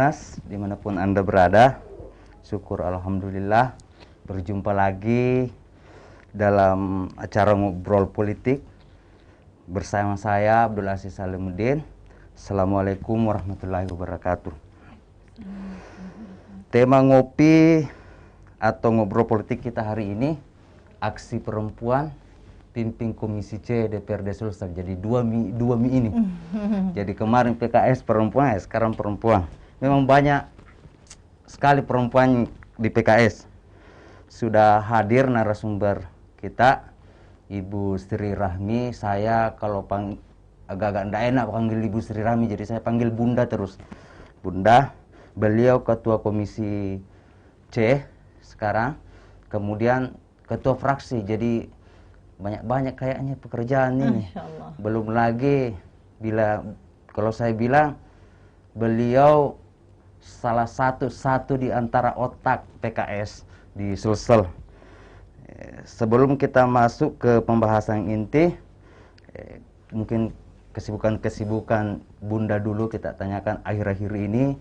Tribunas dimanapun Anda berada. Syukur alhamdulillah berjumpa lagi dalam acara ngobrol politik bersama saya Abdul Aziz Salimuddin. Assalamualaikum warahmatullahi wabarakatuh. Tema ngopi atau ngobrol politik kita hari ini, aksi perempuan pimpin Komisi C DPRD Sulsel. Jadi dua mi ini. Jadi kemarin PKS perempuan, sekarang perempuan. Memang banyak sekali perempuan di PKS. Sudah hadir narasumber kita, Ibu Sri Rahmi. Saya kalau agak-agak tidak enak panggil Ibu Sri Rahmi, jadi saya panggil Bunda terus. Bunda, beliau Ketua Komisi C sekarang, kemudian Ketua Fraksi. Jadi banyak-banyak kayaknya pekerjaan ini. Belum lagi kalau saya bilang beliau salah satu di antara otak PKS di Sulsel. Sebelum kita masuk ke pembahasan inti, mungkin kesibukan Bunda dulu kita tanyakan akhir-akhir ini,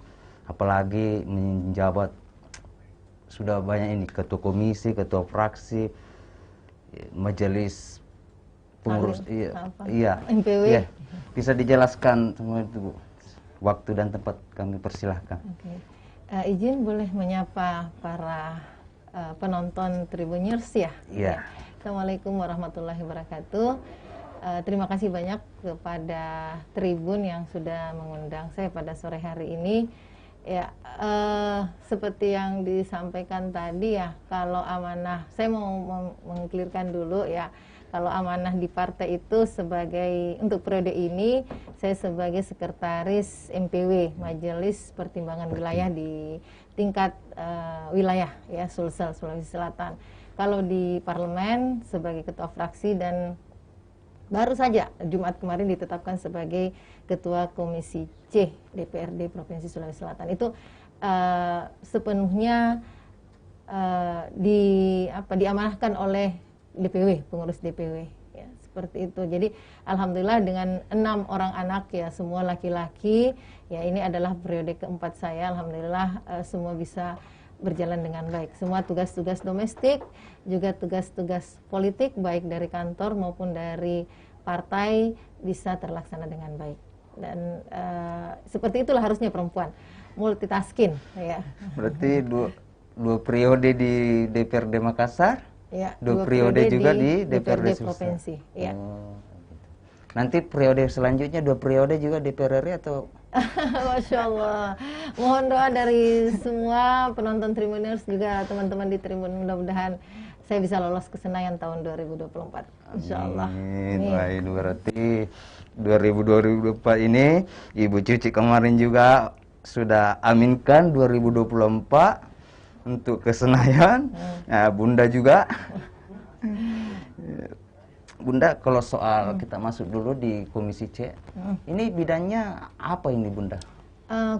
apalagi menjabat sudah banyak ini, ketua komisi, ketua fraksi, majelis pengurus, MPW. Iya. Bisa dijelaskan semua itu, Bu. Waktu dan tempat kami persilahkan. Izin boleh menyapa para penonton Tribuners ya? Iya. Assalamualaikum warahmatullahi wabarakatuh. Terima kasih banyak kepada Tribun yang sudah mengundang saya pada sore hari ini. Ya, seperti yang disampaikan tadi ya, kalau amanah, saya mau mengklirkan dulu ya, kalau amanah di partai itu untuk periode ini, saya sebagai sekretaris MPW, Majelis Pertimbangan Wilayah di tingkat wilayah ya, Sulsel, Sulawesi Selatan. Kalau di parlemen sebagai ketua fraksi, dan baru saja Jumat kemarin ditetapkan sebagai Ketua Komisi C DPRD Provinsi Sulawesi Selatan. Itu sepenuhnya diamanahkan oleh DPW, pengurus DPW ya, seperti itu. Jadi alhamdulillah dengan 6 orang anak ya, semua laki-laki ya, ini adalah periode keempat saya. Alhamdulillah semua bisa berjalan dengan baik. Semua tugas-tugas domestik, juga tugas-tugas politik baik dari kantor maupun dari partai bisa terlaksana dengan baik. Dan seperti itulah harusnya perempuan, multitasking ya. Berarti dua periode di DPRD Makassar, ya, dua periode juga di DPRD Provinsi ya. Nanti periode selanjutnya 2 periode juga DPR RI atau? Masya Allah. Mohon doa dari semua penonton Tribuners, juga teman-teman di Tribun, mudah-mudahan saya bisa lolos ke Senayan tahun 2024. Insya Allah. Baik, berarti 2024 ini Ibu Cuci kemarin juga sudah aminkan 2024 untuk ke Senayan. Nah, Bunda juga. Bunda, kalau soal kita masuk dulu di Komisi C, ini bidangnya apa ini, Bunda?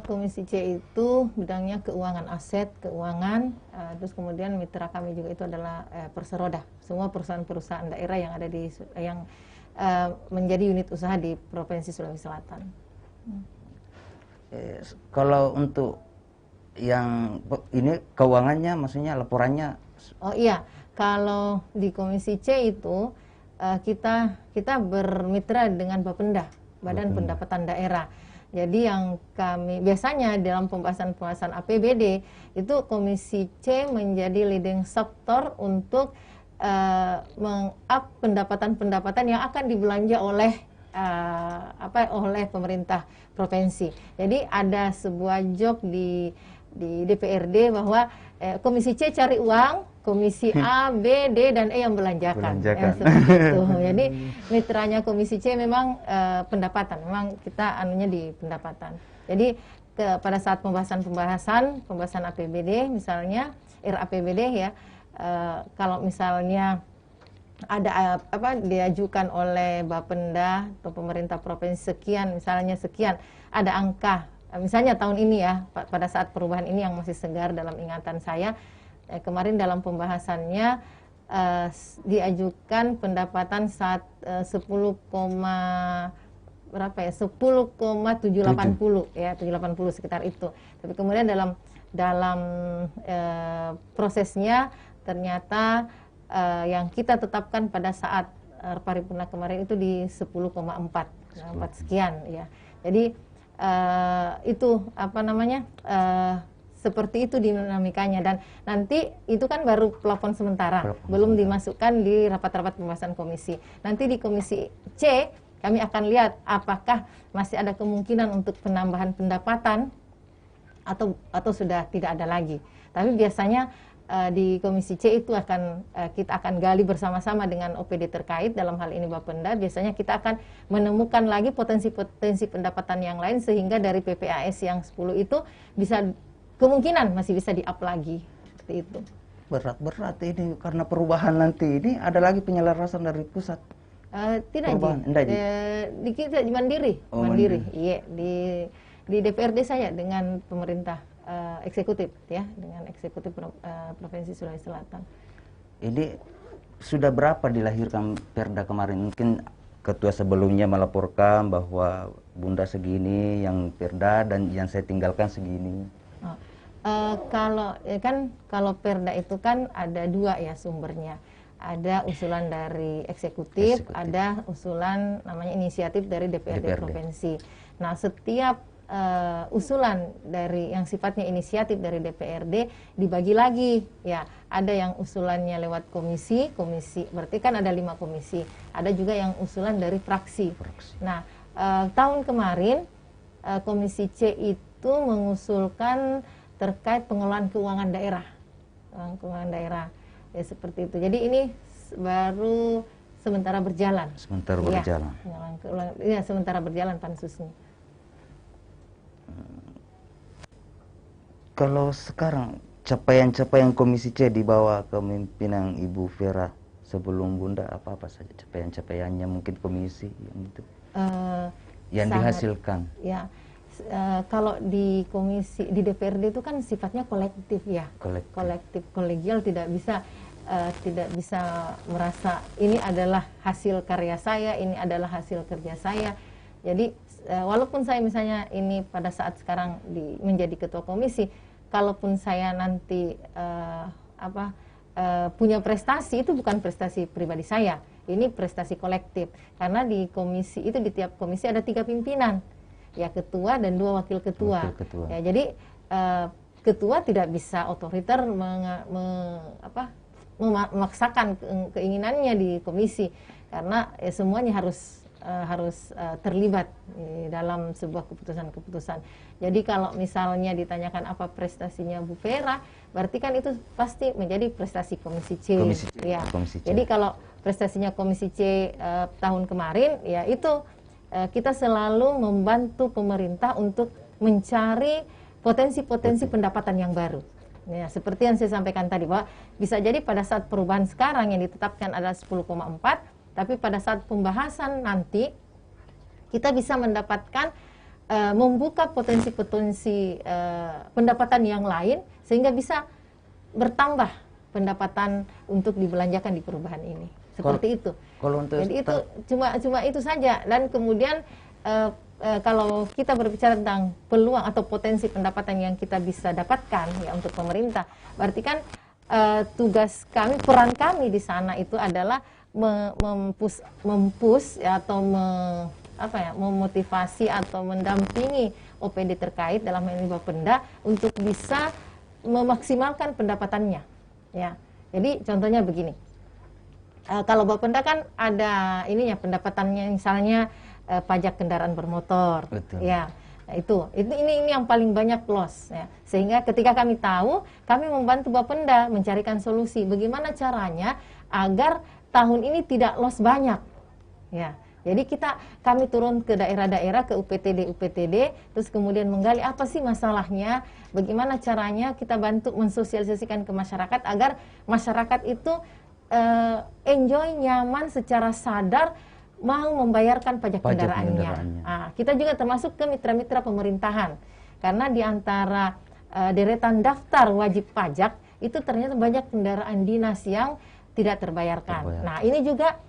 Komisi C itu bidangnya keuangan aset, keuangan, terus kemudian mitra kami juga itu adalah Perseroda, semua perusahaan-perusahaan daerah yang ada yang menjadi unit usaha di Provinsi Sulawesi Selatan. Kalau untuk yang ini keuangannya, maksudnya laporannya? Oh iya, kalau di Komisi C itu kita bermitra dengan Bapenda, Badan Pendapatan Daerah. Jadi yang kami biasanya dalam pembahasan APBD itu Komisi C menjadi leading sector untuk meng-up pendapatan-pendapatan yang akan dibelanja oleh oleh pemerintah provinsi. Jadi ada sebuah job di DPRD bahwa Komisi C cari uang, Komisi A, B, D, dan E yang belanjakan. Seperti itu. Jadi mitranya Komisi C memang pendapatan, memang kita anunya di pendapatan. Jadi pada saat pembahasan APBD misalnya, RAPBD ya, kalau misalnya ada diajukan oleh Bapenda atau pemerintah provinsi sekian, misalnya sekian, ada angka, misalnya tahun ini ya, pada saat perubahan ini yang masih segar dalam ingatan saya, kemarin dalam pembahasannya diajukan pendapatan 10,5 berapa ya, 10,780 ya, 780 sekitar itu. Tapi kemudian dalam prosesnya ternyata yang kita tetapkan pada saat paripurna kemarin itu di 10,4 sekian ya. Jadi itu apa namanya, seperti itu dinamikanya, dan nanti itu kan baru plafon sementara, belum dimasukkan di rapat-rapat pembahasan komisi. Nanti di komisi C kami akan lihat apakah masih ada kemungkinan untuk penambahan pendapatan atau sudah tidak ada lagi. Tapi biasanya di komisi C itu kita akan gali bersama-sama dengan OPD terkait, dalam hal ini Bapenda. Biasanya kita akan menemukan lagi potensi-potensi pendapatan yang lain, sehingga dari PPAS yang 10 itu kemungkinan masih bisa di-up lagi, seperti itu. Berat ini karena perubahan nanti ini ada lagi penyelarasan dari pusat. Tidak, di kita mandiri. Iya, di DPRD saya dengan pemerintah eksekutif ya, dengan eksekutif Provinsi Sulawesi Selatan. Ini sudah berapa dilahirkan Perda kemarin? Mungkin ketua sebelumnya melaporkan bahwa Bunda segini yang Perda dan yang saya tinggalkan segini. Kalau Perda itu kan ada dua ya sumbernya. Ada usulan dari eksekutif, ada usulan namanya inisiatif dari DPRD provinsi. Nah, setiap usulan dari yang sifatnya inisiatif dari DPRD dibagi lagi ya. Ada yang usulannya lewat komisi berarti kan ada 5 komisi. Ada juga yang usulan dari fraksi. Nah, tahun kemarin komisi C itu mengusulkan terkait pengelolaan keuangan daerah. Ya, seperti itu. Jadi ini baru sementara berjalan. Ya, sementara berjalan pansusnya. Kalau sekarang capaian Komisi C di bawah kepemimpinan Ibu Vera sebelum Bunda, apa saja capaiannya mungkin komisi yang itu yang dihasilkan? Ya, kalau di komisi di DPRD itu kan sifatnya kolektif ya, kolektif kolegial, tidak bisa merasa ini adalah hasil karya saya, ini adalah hasil kerja saya. Jadi walaupun saya misalnya ini pada saat sekarang menjadi ketua komisi, kalaupun saya nanti punya prestasi, itu bukan prestasi pribadi saya, ini prestasi kolektif. Karena di komisi itu, di tiap komisi ada 3 pimpinan, ya, ketua dan 2 wakil ketua. Ya, jadi ketua tidak bisa otoriter memaksakan keinginannya di komisi, karena semuanya harus terlibat dalam sebuah keputusan-keputusan. Jadi kalau misalnya ditanyakan apa prestasinya Bu Vera, berarti kan itu pasti menjadi prestasi Komisi C. Ya. Komisi C. Jadi kalau prestasinya Komisi C tahun kemarin, ya itu kita selalu membantu pemerintah untuk mencari potensi-potensi pendapatan yang baru. Ya, seperti yang saya sampaikan tadi, bahwa bisa jadi pada saat perubahan sekarang yang ditetapkan adalah 10,4, tapi pada saat pembahasan nanti kita bisa mendapatkan membuka potensi-potensi pendapatan yang lain, sehingga bisa bertambah pendapatan untuk dibelanjakan di perubahan ini. Seperti itu. Jadi itu cuma itu saja. Dan kemudian kalau kita berbicara tentang peluang atau potensi pendapatan yang kita bisa dapatkan ya untuk pemerintah, berarti kan tugas kami, peran kami di sana itu adalah mempush ya, atau memotivasi atau mendampingi OPD terkait dalam hal ini Bapenda untuk bisa memaksimalkan pendapatannya. Ya, jadi contohnya begini, kalau Bapenda kan ada ininya pendapatannya, misalnya pajak kendaraan bermotor. Betul. Ya. Ini yang paling banyak loss ya. Sehingga ketika kami tahu, kami membantu Bapenda mencarikan solusi bagaimana caranya agar tahun ini tidak loss banyak. Ya. Jadi kami turun ke daerah-daerah, ke UPTD, terus kemudian menggali apa sih masalahnya, bagaimana caranya kita bantu mensosialisasikan ke masyarakat agar masyarakat itu enjoy, nyaman, secara sadar mau membayarkan pajak kendaraannya. Nah, kita juga termasuk ke mitra-mitra pemerintahan, karena di antara deretan daftar wajib pajak itu ternyata banyak kendaraan dinas yang tidak terbayarkan. Nah, ini juga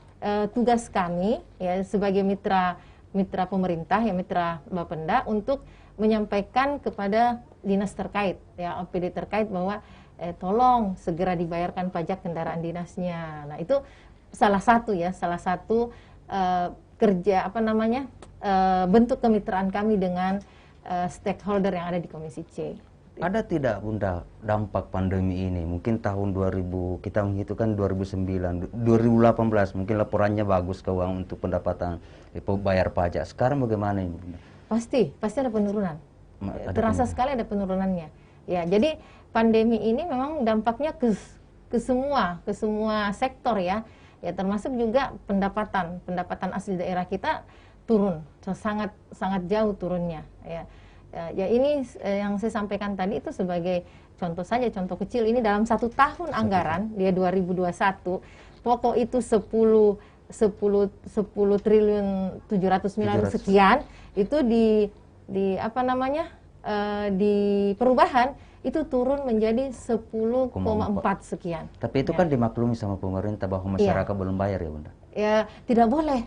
tugas kami ya sebagai mitra mitra pemerintah, ya mitra Bapenda, untuk menyampaikan kepada dinas terkait, ya OPD terkait bahwa tolong segera dibayarkan pajak kendaraan dinasnya. Nah itu salah satu kerja bentuk kemitraan kami dengan stakeholder yang ada di Komisi C. Ada tidak Bunda dampak pandemi ini? Mungkin tahun 2000, kita menghitungkan 2009, 2018 mungkin laporannya bagus keuangan untuk pendapatan bayar pajak. Sekarang bagaimana ini Bunda? Pasti ada penurunan. Terasa sekali ada penurunannya. Ya, jadi pandemi ini memang dampaknya ke semua sektor ya. Ya termasuk juga pendapatan asli daerah kita turun, sangat jauh turunnya ya. Ya ini yang saya sampaikan tadi itu sebagai contoh saja, contoh kecil. Ini dalam 1 tahun anggaran dia 2021, pokok itu 10 triliun 700 miliar sekian, itu di perubahan itu turun menjadi 10,4 sekian. Tapi itu kan dimaklumi sama pemerintah bahwa masyarakat belum bayar ya Bunda? Ya tidak boleh.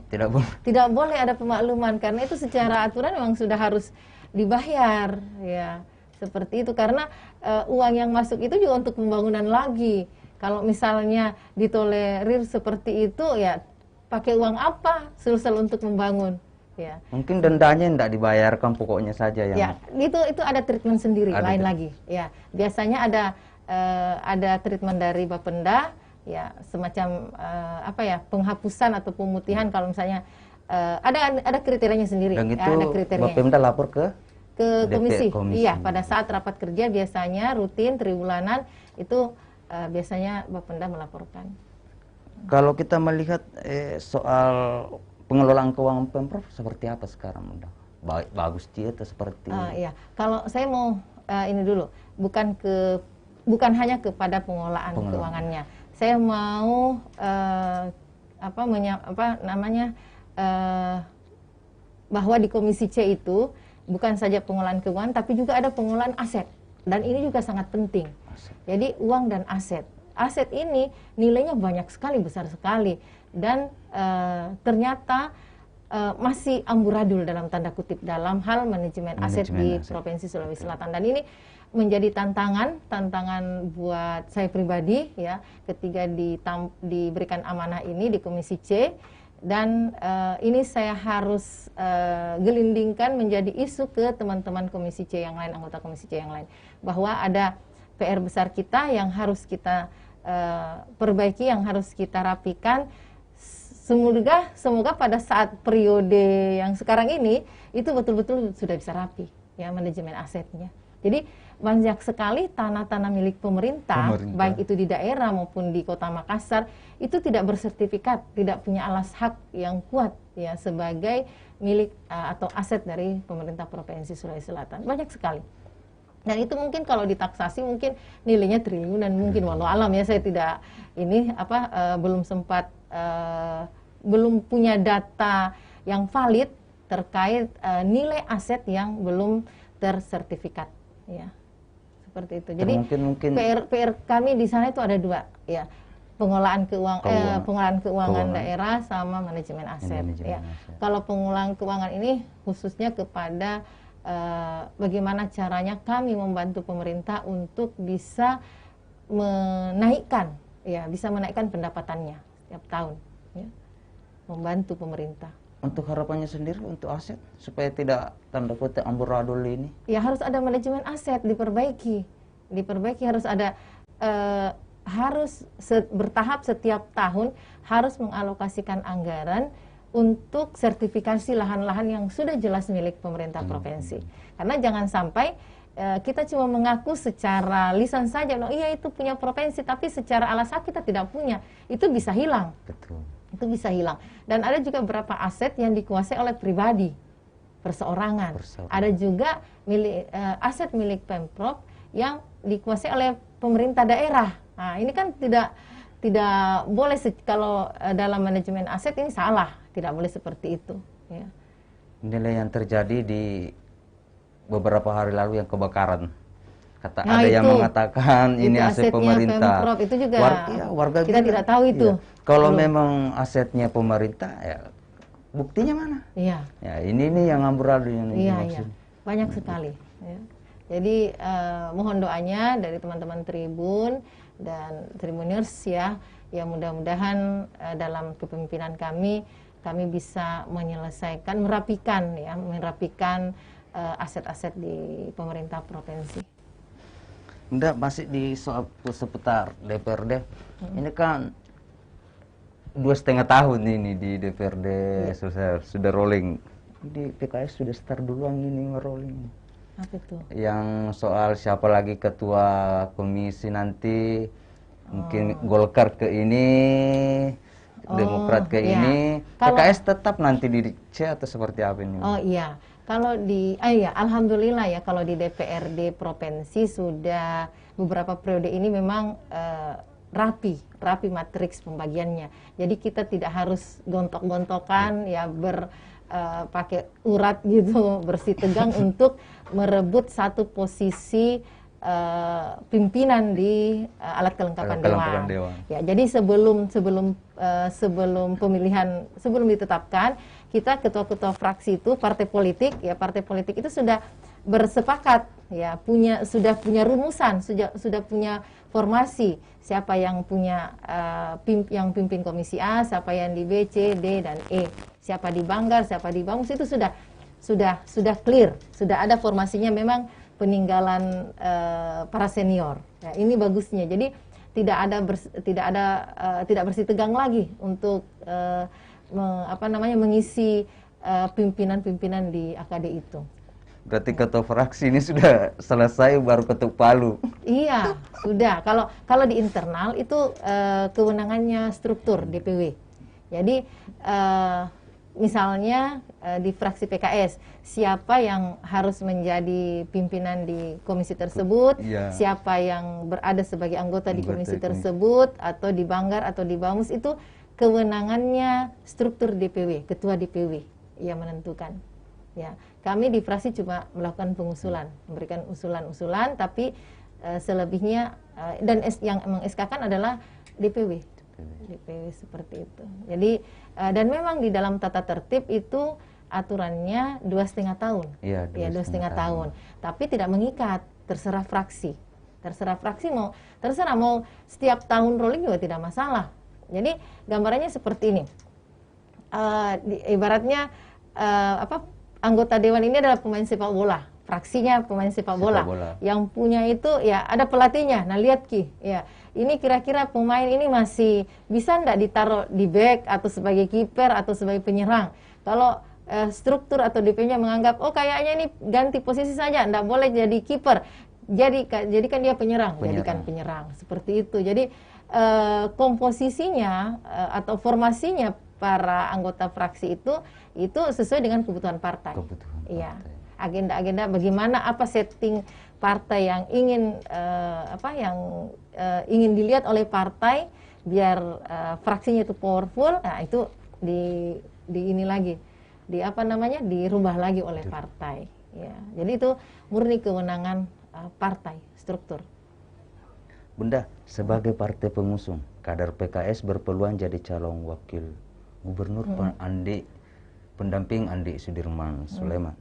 Tidak boleh ada pemakluman, karena itu secara aturan memang sudah harus dibayar ya, seperti itu. Karena uang yang masuk itu juga untuk pembangunan lagi. Kalau misalnya ditolerir seperti itu, ya pakai uang apa selesai untuk membangun ya. Mungkin dendanya tidak dibayarkan, pokoknya saja yang ya, itu ada treatment sendiri, lain lagi ya. Biasanya ada treatment dari Bapenda ya, semacam penghapusan atau pemutihan kalau misalnya ada kriterianya sendiri. Dan itu ada kriterianya. Bapenda lapor ke komisi. Iya, pada saat rapat kerja biasanya rutin triwulanan itu biasanya Bapenda melaporkan. Kalau kita melihat soal pengelolaan keuangan Pemprov seperti apa sekarang, Bunda? Bagus dia atau seperti? Iya, kalau saya mau ini dulu, bukan hanya kepada pengelolaan keuangannya. Saya mau bahwa di Komisi C itu bukan saja pengelolaan keuangan, tapi juga ada pengelolaan aset. Dan ini juga sangat penting. Jadi uang dan aset. Aset ini nilainya banyak sekali, besar sekali. Dan ternyata masih amburadul dalam tanda kutip dalam hal manajemen aset di Provinsi Sulawesi Selatan. Dan ini menjadi tantangan buat saya pribadi ya, ketika diberikan amanah ini di Komisi C. Dan ini saya harus gelindingkan menjadi isu ke teman-teman Komisi C yang lain, anggota Komisi C yang lain, bahwa ada PR besar kita yang harus kita perbaiki, yang harus kita rapikan. Semoga pada saat periode yang sekarang ini itu betul-betul sudah bisa rapi ya manajemen asetnya. Jadi banyak sekali tanah-tanah milik pemerintah, baik itu di daerah maupun di Kota Makassar, itu tidak bersertifikat, tidak punya alas hak yang kuat ya sebagai milik atau aset dari pemerintah Provinsi Sulawesi Selatan. Banyak sekali. Dan itu mungkin kalau ditaksasi mungkin nilainya triliunan mungkin, walau alam ya, saya tidak belum sempat belum punya data yang valid terkait nilai aset yang belum tersertifikat ya. Seperti itu. Jadi mungkin PR kami di sana itu ada 2 ya. Pengelolaan keuangan daerah sama manajemen aset ya. Kalau pengelolaan keuangan ini khususnya kepada bagaimana caranya kami membantu pemerintah untuk bisa menaikkan pendapatannya setiap tahun ya. Membantu pemerintah. Untuk harapannya sendiri untuk aset supaya tidak tanda kutip amburadul ini? Ya harus ada manajemen aset, diperbaiki harus ada bertahap setiap tahun harus mengalokasikan anggaran untuk sertifikasi lahan-lahan yang sudah jelas milik pemerintah provinsi. Karena jangan sampai kita cuma mengaku secara lisan saja, iya itu punya provinsi, tapi secara alas hak kita tidak punya. Itu bisa hilang. Betul. Itu bisa hilang. Dan ada juga beberapa aset yang dikuasai oleh pribadi, perseorangan. Ada juga aset milik Pemprov yang dikuasai oleh pemerintah daerah. Nah, ini kan tidak boleh kalau dalam manajemen aset ini salah, tidak boleh seperti itu. Ya. Nilai yang terjadi di beberapa hari lalu yang kebakaran. Ada yang mengatakan ini aset pemerintah. Pemprov, itu juga warga kita tidak tahu itu. Iya. Kalau memang asetnya pemerintah, ya buktinya mana? Iya. Ya ini nih yang amburadul yang Iya, dimaksud. banyak sekali. Ya. Jadi mohon doanya dari teman-teman Tribun dan Tribuners ya, mudah-mudahan dalam kepemimpinan kami bisa menyelesaikan, merapikan aset-aset di pemerintah provinsi. Enggak, masih di soal seputar DPRD. Ini kan 2,5 tahun ini di DPRD sudah rolling. Di PKS sudah start duluan ini ngerolling. Apa itu? Yang soal siapa lagi ketua komisi nanti, mungkin Golkar ke ini, Demokrat ke ini, PKS tetap nanti di C atau seperti apa ini? Oh iya, kalau alhamdulillah ya, kalau di DPRD provinsi sudah beberapa periode ini memang rapi matriks pembagiannya. Jadi kita tidak harus gontok-gontokan pakai urat gitu, bersih tegang untuk merebut satu posisi pimpinan di alat kelengkapan dewan. Ya, jadi sebelum pemilihan, sebelum ditetapkan, kita ketua-ketua fraksi itu partai politik itu sudah bersepakat ya, sudah punya rumusan, sudah punya formasi, siapa yang punya yang pimpin komisi A, siapa yang di B, C, D dan E, siapa di Banggar, siapa di Bamus, itu sudah clear, sudah ada formasinya, memang peninggalan para senior. Ya, ini bagusnya. Jadi tidak bersih tegang lagi untuk mengisi pimpinan-pimpinan di AKD itu. Berarti ketua fraksi ini sudah selesai baru ketuk palu. Iya, sudah. Kalau di internal itu kewenangannya struktur DPW. Jadi misalnya di fraksi PKS, siapa yang harus menjadi pimpinan di komisi tersebut, siapa yang berada sebagai anggota di komisi tersebut, atau di Banggar atau di Bamus, itu kewenangannya struktur DPW, ketua DPW yang menentukan. Ya, kami di fraksi cuma melakukan pengusulan, memberikan usulan-usulan, tapi selebihnya dan yang meng-SK-kan adalah DPW seperti itu. Jadi dan memang di dalam tata tertib itu aturannya 2,5 tahun. Iya, 2,5 tahun. Tapi tidak mengikat, terserah fraksi. Mau setiap tahun rolling juga tidak masalah. Jadi gambarannya seperti ini. Ibaratnya anggota dewan ini adalah pemain sepak bola, fraksinya pemain sepak bola. Yang punya itu ya ada pelatihnya. Nah, lihat Ki, ya ini kira-kira pemain ini masih bisa enggak ditaruh di back atau sebagai kiper atau sebagai penyerang. Kalau struktur atau DP-nya menganggap kayaknya ini ganti posisi saja, enggak boleh jadi kiper. Jadikan dia penyerang, jadikan penyerang. Seperti itu. Jadi komposisinya atau formasinya para anggota fraksi itu sesuai dengan kebutuhan partai. Iya. Agenda-agenda bagaimana, apa setting partai yang ingin ingin dilihat oleh partai biar fraksinya itu powerful. Nah, itu dirubah lagi oleh partai. Ya. Jadi itu murni kewenangan partai, struktur. Bunda, sebagai partai pengusung, kader PKS berpeluang jadi calon wakil gubernur pendamping Andi Sudirman Sulaiman.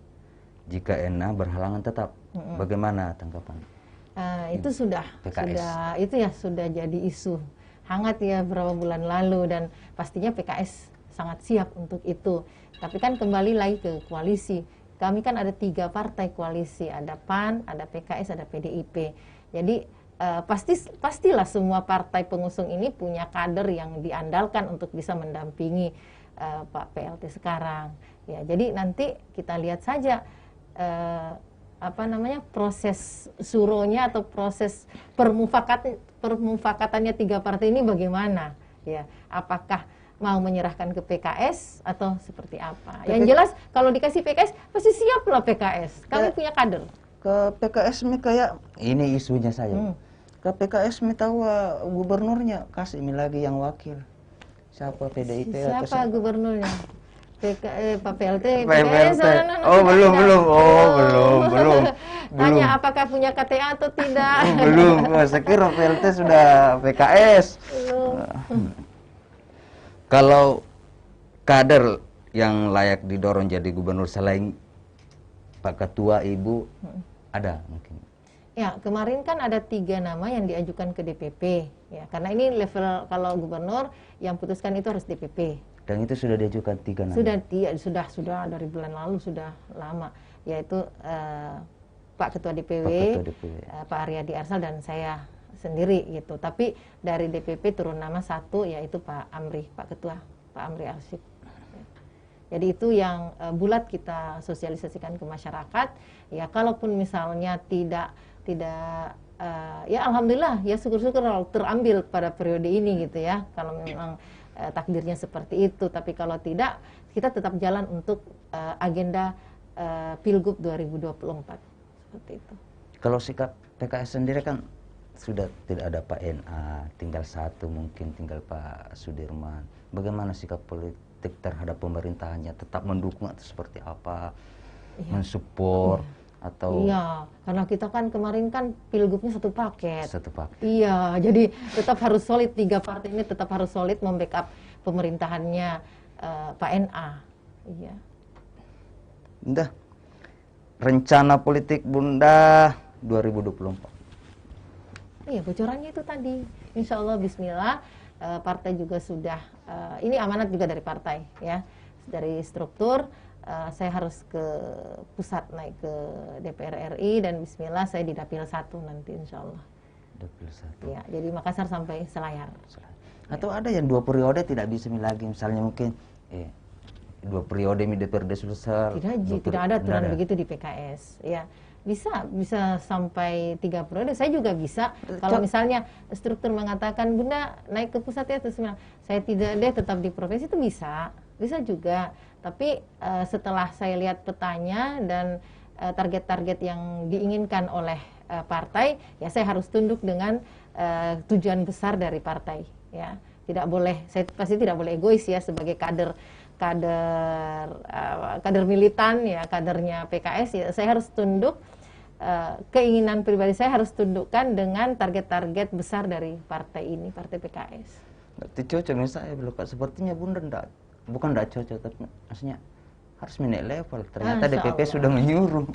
Jika Ena berhalangan tetap, bagaimana tanggapan? Itu sudah jadi isu hangat ya beberapa bulan lalu, dan pastinya PKS sangat siap untuk itu. Tapi kan kembali lagi ke koalisi. Kami kan ada 3 partai koalisi, ada PAN, ada PKS, ada PDIP. Jadi pastilah semua partai pengusung ini punya kader yang diandalkan untuk bisa mendampingi Pak PLT sekarang. Ya, jadi nanti kita lihat saja proses suronya atau proses permufakatannya 3 partai ini bagaimana. Ya, apakah mau menyerahkan ke PKS atau seperti apa? Yang jelas kalau dikasih PKS pasti siap lah PKS. Kami punya kader. Ke PKS mi kayak ini isunya saja. Ke PKS mi tahu gubernurnya, kasih mi lagi yang wakil. Siapa PDIP siapa atau siapa? Gubernurnya? Pak PLT. PLT. Belum. Tanya apakah punya KTA atau tidak? Belum. Saya kira PLT sudah PKS. Belum. Kalau kader yang layak didorong jadi gubernur selain Pak Ketua, Ibu, ada mungkin? Ya, kemarin kan ada 3 nama yang diajukan ke DPP, ya, karena ini level kalau gubernur yang putuskan itu harus DPP. Dan itu sudah diajukan 3 nama? Sudah dari bulan lalu, sudah lama, yaitu Pak Ketua DPW, Pak Aryadi Arsal dan saya sendiri gitu. Tapi dari DPP turun nama 1, yaitu Pak Amri, Pak Ketua, Pak Amri Arsyid. Jadi itu yang bulat kita sosialisasikan ke masyarakat. Ya, kalaupun misalnya tidak ya alhamdulillah, ya syukur-syukur kalau terambil pada periode ini gitu ya. Kalau memang takdirnya seperti itu. Tapi kalau tidak, kita tetap jalan untuk agenda Pilgub 2024 seperti itu. Kalau sikap PKS sendiri kan sudah tidak ada Pak NA, tinggal 1 mungkin, tinggal Pak Sudirman. Bagaimana sikap politik terhadap pemerintahannya? Tetap mendukung atau seperti apa? Mensupport atau? Iya, karena kita kan kemarin kan pilgubnya satu paket. Iya, jadi tetap harus solid, 3 partai ini tetap harus solid membackup pemerintahannya Pak NA. Iya. Bunda, rencana politik Bunda 2024? Iya, bocorannya itu tadi. Insya Allah Bismillah, partai juga sudah, ini amanat juga dari partai ya, dari struktur. Saya harus ke pusat, naik ke DPR RI, dan Bismillah saya di Dapil 1 nanti Insya Allah. Dapil 1. Ya, jadi Makassar sampai Selayar. Atau ada yang 2 periode tidak bisa lagi, misalnya mungkin 2 periode di DPRD Sulsel. Tidak ada aturan begitu di PKS. Ya, bisa sampai 3 periode. Saya juga bisa. Kalau misalnya struktur mengatakan Bunda naik ke pusat ya, terus saya tidak deh, tetap di provinsi, itu bisa juga. Tapi setelah saya lihat petanya dan target-target yang diinginkan oleh partai, ya saya harus tunduk dengan tujuan besar dari partai. Ya, tidak boleh, saya pasti tidak boleh egois ya sebagai kader militan ya, kadernya PKS ya, saya harus tunduk, keinginan pribadi saya harus tundukkan dengan target-target besar dari partai ini, partai PKS. Berarti cocok misalnya sepertinya Bunda bukan tidak cocok, tapi maksudnya harus menaik level. Ternyata DPP sudah menyuruh.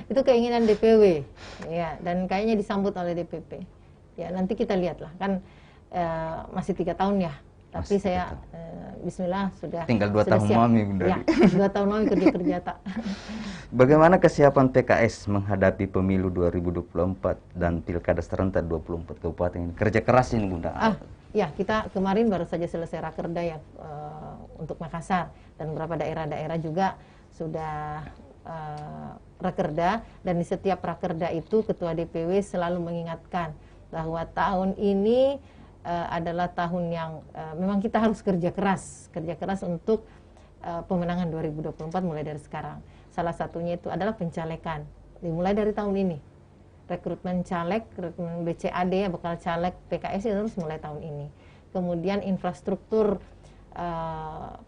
Itu keinginan DPW ya, dan kayaknya disambut oleh DPP ya. Nanti kita lihatlah, kan masih 3 tahun ya. Tapi saya Bismillah sudah tinggal 2 tahun siap. Mami Bunda. Ya, 2 tahun Mami kerja tak. Bagaimana kesiapan PKS menghadapi pemilu 2024 dan pilkada serentak 24 kabupaten ini? Kerja keras ini Bunda. Ya, kita kemarin baru saja selesai rakerda ya untuk Makassar, dan beberapa daerah-daerah juga sudah rakerda, dan di setiap rakerda itu Ketua DPW selalu mengingatkan bahwa tahun ini adalah tahun yang memang kita harus kerja keras untuk pemenangan 2024 mulai dari sekarang. Salah satunya itu adalah pencalekan, dimulai dari tahun ini. Rekrutmen caleg, rekrutmen BCAD ya, bakal caleg PKS itu harus mulai tahun ini. Kemudian infrastruktur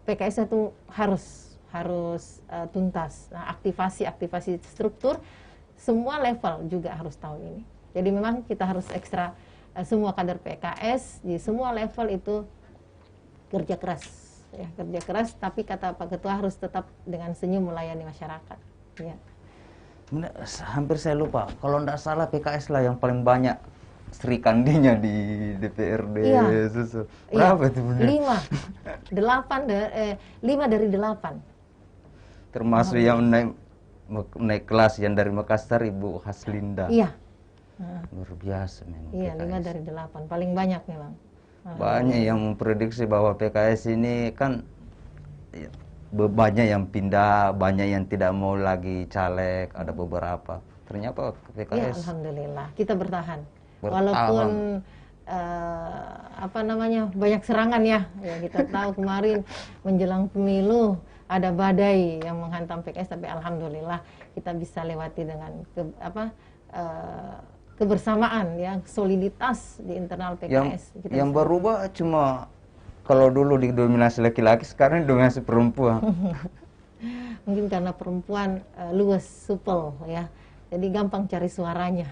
PKS itu harus tuntas. Nah, aktivasi struktur semua level juga harus tahun ini. Jadi memang kita harus ekstra, semua kader PKS di semua level itu kerja keras ya, kerja keras, tapi kata Pak Ketua harus tetap dengan senyum melayani masyarakat ya. Hampir saya lupa, kalau tidak salah PKS lah yang paling banyak Sri Kandinya di DPRD. Iya. Berapa itu Bunda? 5 dari 8. Termasuk yang naik kelas yang dari Makassar, Ibu Haslinda. Iya. Luar biasa memang. Iya, PKS. 5 dari 8, paling banyak memang. Banyak yang memprediksi bahwa PKS ini kan banyak yang pindah, banyak yang tidak mau lagi caleg, ada beberapa. Ternyata PKS. Ya, alhamdulillah kita bertahan. Walaupun banyak serangan ya. Ya, kita tahu kemarin menjelang pemilu ada badai yang menghantam PKS, tapi alhamdulillah kita bisa lewati dengan kebersamaan ya, soliditas di internal PKS. Yang berubah cuma kalau dulu didominasi laki-laki, sekarang didominasi perempuan. Mungkin karena perempuan luas, supel ya, jadi gampang cari suaranya,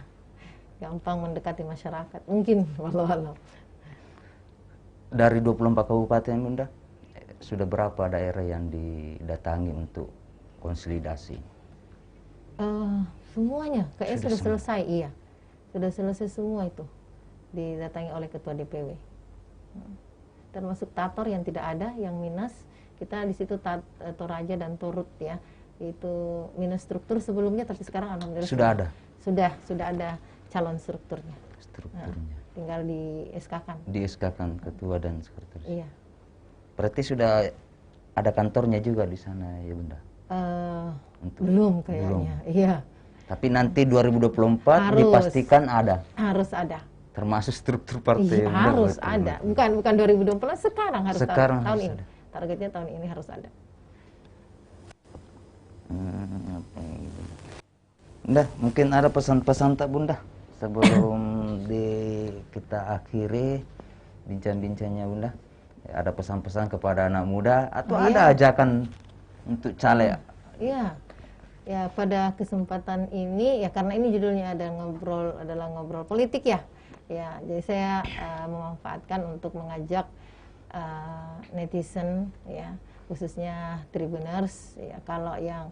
gampang mendekati masyarakat. Mungkin walau. Dari 24 kabupaten Bunda, sudah berapa daerah yang didatangi untuk konsolidasi? Semuanya kayaknya sudah semua. selesai, iya. Sudah selesai semua itu didatangi oleh ketua DPW. Termasuk Tator yang tidak ada, yang minus. Kita di situ Toraja dan Turut ya. Itu minus struktur sebelumnya, tapi sekarang alhamdulillah Sudah ada? Sudah ada calon strukturnya. Strukturnya. Tinggal di SK-kan. Di SK-kan ketua dan sekretaris. Iya. Berarti sudah ada kantornya juga di sana ya Bunda? Belum kayaknya, iya. Tapi nanti 2024 dipastikan ada. Harus ada. Termasuk struktur partai. Iya, harus ada. Bukan 2020, sekarang harus sekarang tahun harus ini. ada. Targetnya tahun ini harus ada. Bunda, mungkin ada pesan-pesan tak Bunda sebelum kita akhiri bincang-bincangnya Bunda? Ada pesan-pesan kepada anak muda atau ada ajakan untuk caleg? Iya. Ya, pada kesempatan ini ya, karena ini judulnya adalah ngobrol politik ya. Ya, jadi saya memanfaatkan untuk mengajak netizen ya, khususnya Tribuners ya, kalau yang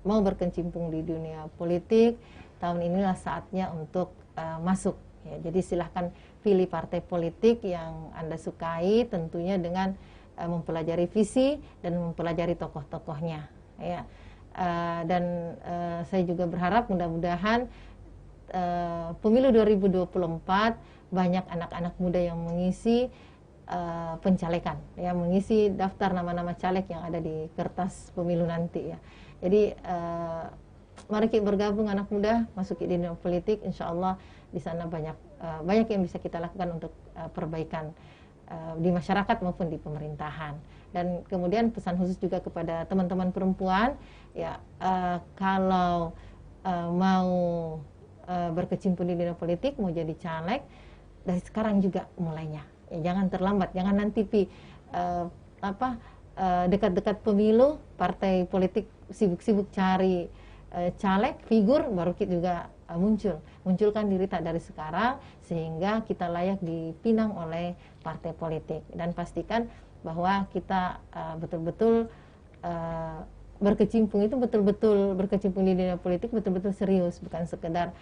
mau berkecimpung di dunia politik, tahun inilah saatnya untuk masuk ya. Jadi silahkan pilih partai politik yang Anda sukai, tentunya dengan mempelajari visi dan mempelajari tokoh-tokohnya ya. Dan saya juga berharap mudah-mudahan pemilu 2024 banyak anak-anak muda yang mengisi pencalekan ya, mengisi daftar nama-nama caleg yang ada di kertas pemilu nanti ya. Jadi mari kita bergabung anak muda, masuk di dunia politik, insya Allah di sana banyak yang bisa kita lakukan untuk perbaikan di masyarakat maupun di pemerintahan. Dan kemudian pesan khusus juga kepada teman-teman perempuan ya, kalau mau berkecimpung di dunia politik, mau jadi caleg, dari sekarang juga mulainya ya, jangan terlambat, jangan nanti dekat-dekat pemilu partai politik sibuk-sibuk cari caleg, figur, baru kita juga munculkan diri tak dari sekarang, sehingga kita layak dipinang oleh partai politik. Dan pastikan bahwa kita betul-betul berkecimpung itu betul-betul berkecimpung di dunia politik, betul-betul serius, bukan sekedar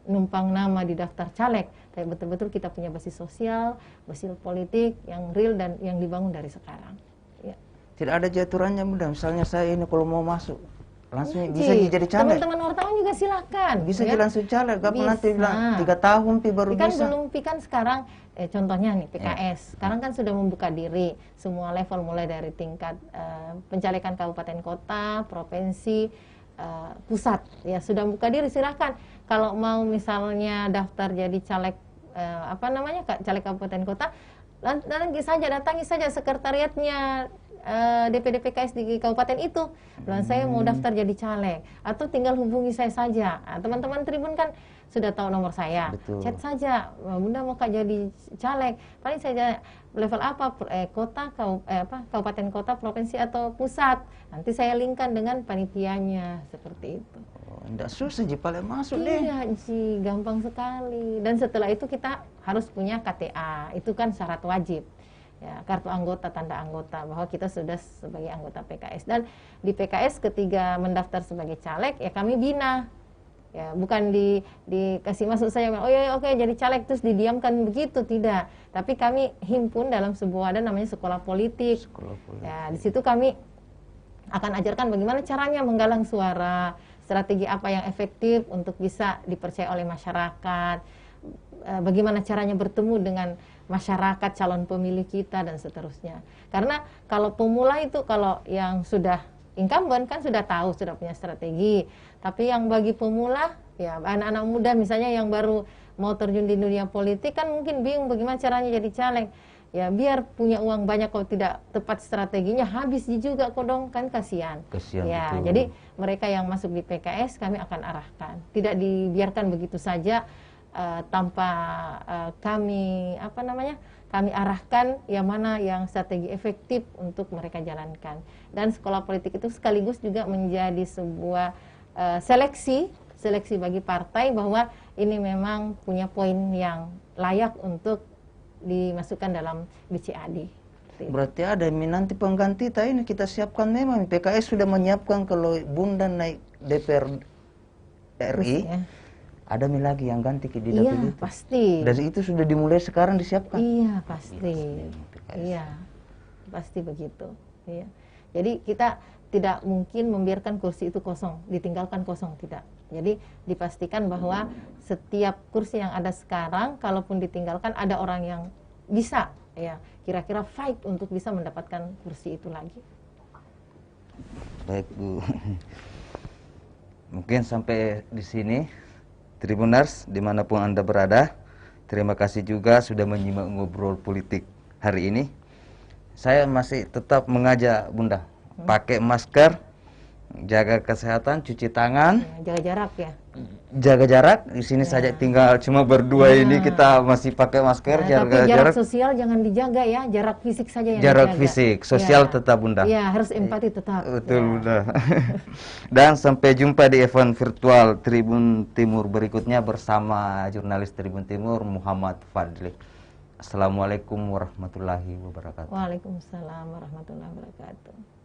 numpang nama di daftar caleg, tapi betul-betul kita punya basis sosial, basis politik yang real dan yang dibangun dari sekarang ya. Tidak ada aturannya Bunda, misalnya saya ini kalau mau masuk langsung bisa jadi caleg. Teman-teman wartawan juga silakan. Bisa ya. langsung caleg, kapan nanti bilang 3 tahun baru kan bisa. Belum kan sekarang contohnya nih PKS. Sekarang kan sudah membuka diri semua level, mulai dari tingkat pencalekan kabupaten kota, provinsi, pusat ya, sudah membuka diri. Silakan kalau mau misalnya daftar jadi caleg caleg kabupaten kota, datangi saja sekretariatnya DPD PKS di kabupaten itu, bilang saya mau daftar jadi caleg, atau tinggal hubungi saya saja. Teman-teman Tribun kan sudah tahu nomor saya. Betul. Chat saja, Bunda mau jadi caleg, paling saja level apa, kota, kabupaten kota, provinsi atau pusat, nanti saya linkkan dengan panitianya, seperti itu. Tidak susah Ji, paling masuk deh. Iya Ji, gampang sekali. Dan setelah itu kita harus punya KTA, itu kan syarat wajib ya, kartu anggota, tanda anggota bahwa kita sudah sebagai anggota PKS. Dan di PKS ketika mendaftar sebagai caleg ya kami bina ya, bukan dikasih masuk saya, oh ya oke jadi caleg terus didiamkan, begitu tidak, tapi kami himpun dalam sebuah, ada namanya sekolah politik. Ya, di situ kami akan ajarkan bagaimana caranya menggalang suara, strategi apa yang efektif untuk bisa dipercaya oleh masyarakat, bagaimana caranya bertemu dengan masyarakat, calon pemilih kita, dan seterusnya. Karena kalau pemula itu, kalau yang sudah incumbent kan sudah tahu, sudah punya strategi. Tapi yang bagi pemula, ya anak-anak muda misalnya yang baru mau terjun di dunia politik kan mungkin bingung bagaimana caranya jadi caleg. Ya biar punya uang banyak, kalau tidak tepat strateginya habis juga kodong, kan kasihan. Ya, betul. Jadi mereka yang masuk di PKS kami akan arahkan. Tidak dibiarkan begitu saja tanpa kami kami arahkan yang mana yang strategi efektif untuk mereka jalankan. Dan sekolah politik itu sekaligus juga menjadi sebuah seleksi bagi partai bahwa ini memang punya poin yang layak untuk dimasukkan dalam BCAD. Berarti ada nanti pengganti ini kita siapkan, memang PKS sudah menyiapkan kalau Bunda naik DPR RI, Ya. ada lagi yang ganti di Iya, dapil itu. pasti. Dan itu sudah dimulai sekarang disiapkan. Iya, pasti. Iya, pasti begitu. Iya. Jadi kita tidak mungkin membiarkan kursi itu kosong, ditinggalkan kosong, tidak. Jadi dipastikan bahwa setiap kursi yang ada sekarang, kalaupun ditinggalkan ada orang yang bisa, ya, kira-kira fight untuk bisa mendapatkan kursi itu lagi. Baik Bu, mungkin sampai di sini Tribuners dimanapun Anda berada. Terima kasih juga sudah menyimak ngobrol politik hari ini. Saya masih tetap mengajak Bunda pakai masker, jaga kesehatan, cuci tangan, Jaga jarak ya. jaga jarak. Di sini saja tinggal cuma berdua ini kita masih pakai masker, Nah, jaga tapi jarak jarak. sosial jangan dijaga ya, jarak fisik saja yang Jarak dijaga. fisik, sosial Ya. tetap Bunda. Iya, harus empati tetap. Betul Ya. Bunda. Dan sampai jumpa di event virtual Tribun Timur berikutnya bersama jurnalis Tribun Timur Muhammad Fadli. Assalamualaikum warahmatullahi wabarakatuh. Waalaikumsalam warahmatullahi wabarakatuh.